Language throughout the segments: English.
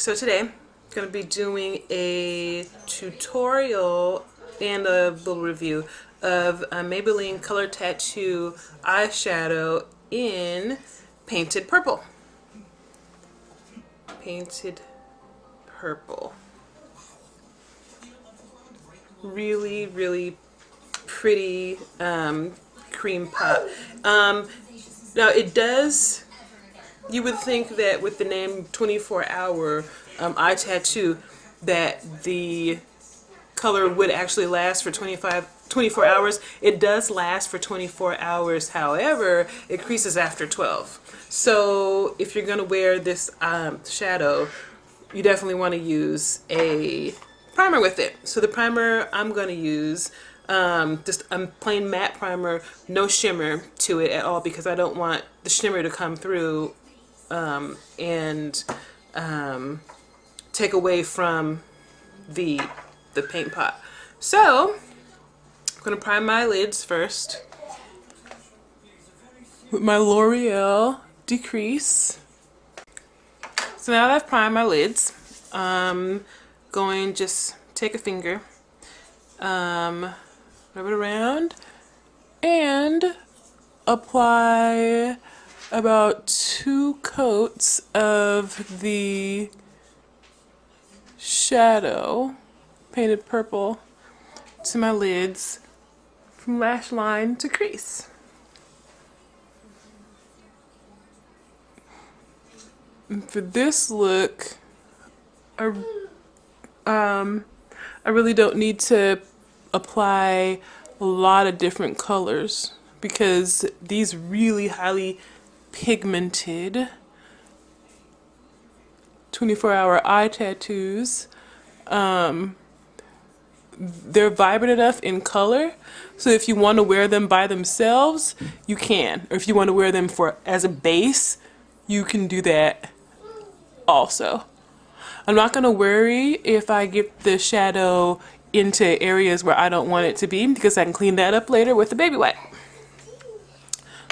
So today I'm going to be doing a tutorial and a little review of a Maybelline Color Tattoo eyeshadow in Painted Purple. Painted Purple. Really, really pretty cream pop. Now it does, you would think that with the name 24-hour eye tattoo that the color would actually last for 24 hours. It does last for 24 hours, however, it creases after 12. So if you're going to wear this shadow, you definitely want to use a primer with it. So the primer I'm going to use, just a plain matte primer, no shimmer to it at all, because I don't want the shimmer to come through and take away from the paint pot. So I'm going to prime my lids first with my L'Oreal Decrease. So now that I've primed my lids, I'm going to just take a finger, rub it around, and apply about 2 coats of the shadow, Painted Purple, to my lids from lash line to crease. And for this look, I really don't need to apply a lot of different colors because these really highly pigmented 24-hour eye tattoos, they're vibrant enough in color, so if you want to wear them by themselves, you can. Or if you want to wear them as a base, you can do that also. I'm not going to worry if I get the shadow into areas where I don't want it to be, because I can clean that up later with the baby wipe.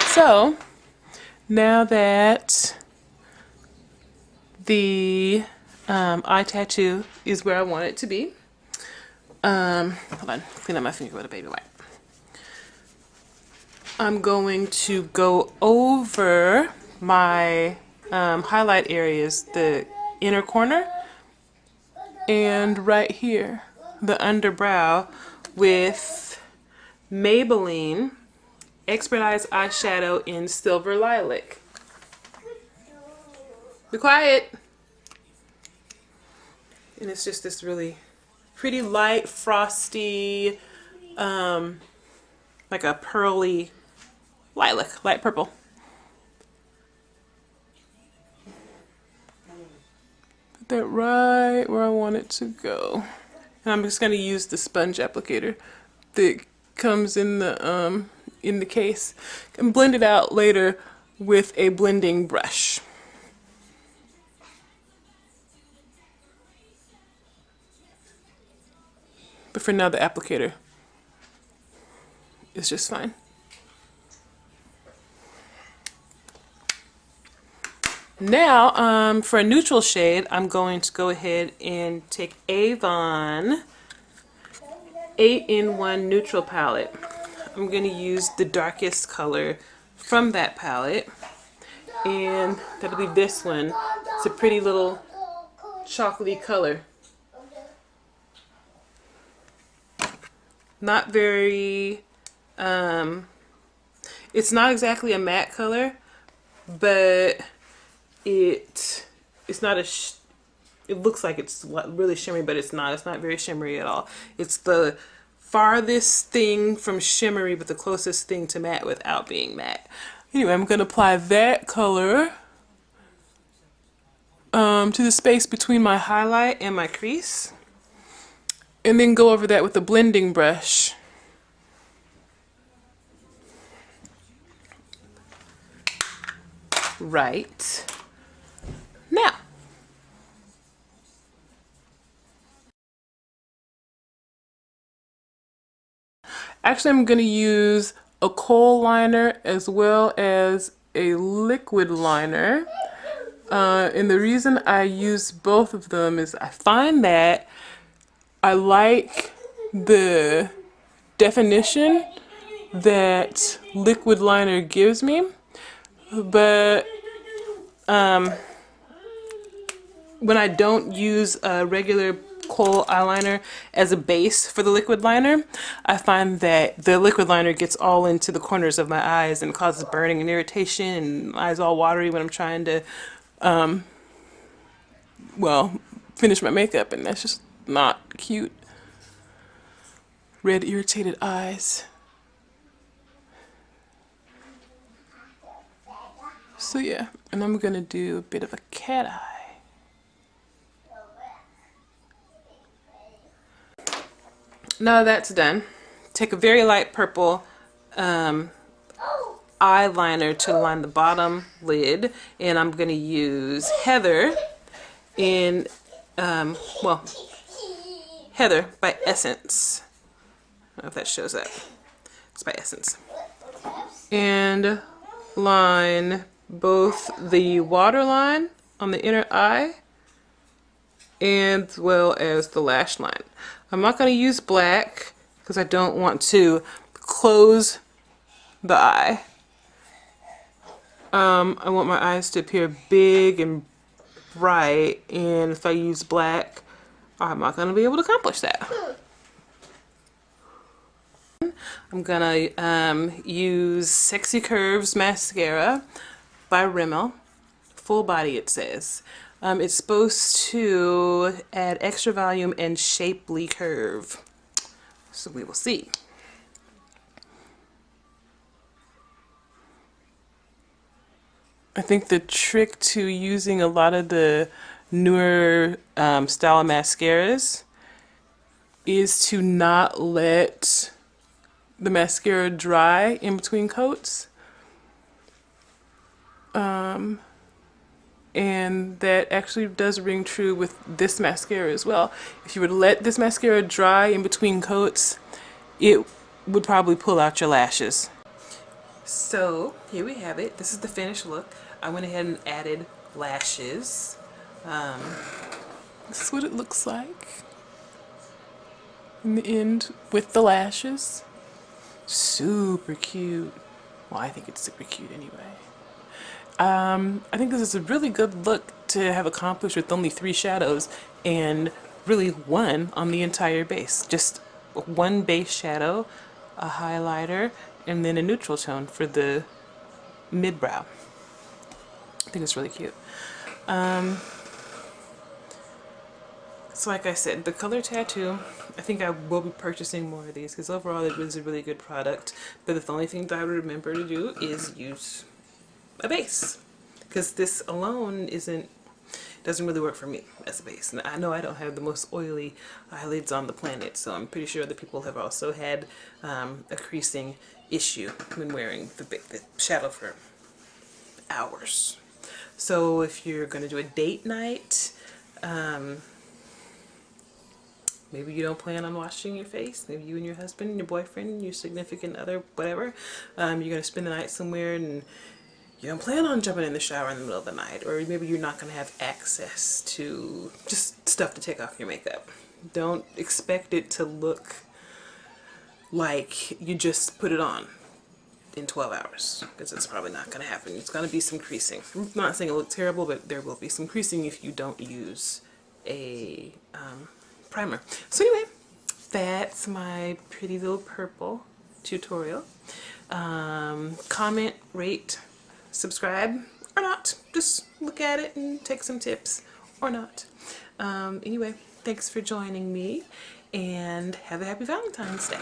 So now that the eye tattoo is where I want it to be, hold on, clean up my finger with a baby wipe. I'm going to go over my highlight areas, the inner corner and right here, the underbrow, with Maybelline Expert Eyes eyeshadow in Silver Lilac. Be quiet. And it's just this really pretty light, frosty, like a pearly lilac, light purple. Put that right where I want it to go. And I'm just going to use the sponge applicator that comes in the case and blend it out later with a blending brush. But for now, the applicator is just fine. Now, for a neutral shade, I'm going to go ahead and take Avon 8-in-1 Neutral Palette. I'm going to use the darkest color from that palette, and that'll be this one. It's a pretty little chocolatey color. Not very, it's not exactly a matte color, but it's not it looks like it's really shimmery, but it's not. It's not very shimmery at all. It's the farthest thing from shimmery, but the closest thing to matte without being matte. Anyway, I'm going to apply that color to the space between my highlight and my crease, and then go over that with a blending brush. Right now. Actually, I'm going to use a kohl liner as well as a liquid liner And the reason I use both of them is I find that I like the definition that liquid liner gives me, but when I don't use a regular kohl eyeliner as a base for the liquid liner, I find that the liquid liner gets all into the corners of my eyes and causes burning and irritation, and my eyes all watery when I'm trying to, well, finish my makeup, and that's just not cute. Red irritated eyes. So yeah, and I'm gonna do a bit of a cat eye. Now that's done, take a very light purple eyeliner to line the bottom lid, and I'm going to use Heather in, well, Heather by Essence. I don't know if that shows up. It's by Essence. And line both the waterline on the inner eye as well as the lash line. I'm not going to use black because I don't want to close the eye. I want my eyes to appear big and bright, and if I use black, I'm not going to be able to accomplish that. I'm going to use Sexy Curves Mascara by Rimmel. Full body it says. It's supposed to add extra volume and shapely curve. So we will see. I think the trick to using a lot of the newer style of mascaras is to not let the mascara dry in between coats. And that actually does ring true with this mascara as well. If you were to let this mascara dry in between coats, it would probably pull out your lashes. So here we have it. This is the finished look. I went ahead and added lashes. This is what it looks like in the end with the lashes. Super cute. Well, I think it's super cute anyway. I think this is a really good look to have accomplished with only 3 shadows and really one on the entire base. Just one base shadow, a highlighter, and then a neutral tone for the mid-brow. I think it's really cute. So like I said, the color tattoo, I think I will be purchasing more of these because overall it was a really good product. But the only thing that I would remember to do is use a base, because this alone doesn't really work for me as a base. And I know I don't have the most oily eyelids on the planet, so I'm pretty sure that people have also had a creasing issue when wearing the shadow for hours. So if you're going to do a date night, maybe you don't plan on washing your face, maybe you and your husband, your boyfriend, your significant other, whatever, you're going to spend the night somewhere and you don't plan on jumping in the shower in the middle of the night, or maybe you're not going to have access to just stuff to take off your makeup. Don't expect it to look like you just put it on in 12 hours, because it's probably not going to happen. It's going to be some creasing. I'm not saying it looks terrible, but there will be some creasing if you don't use a primer. So anyway, that's my pretty little purple tutorial. Comment, rate, subscribe, or not. Just look at it and take some tips, or not. Anyway, thanks for joining me, and have a happy Valentine's Day.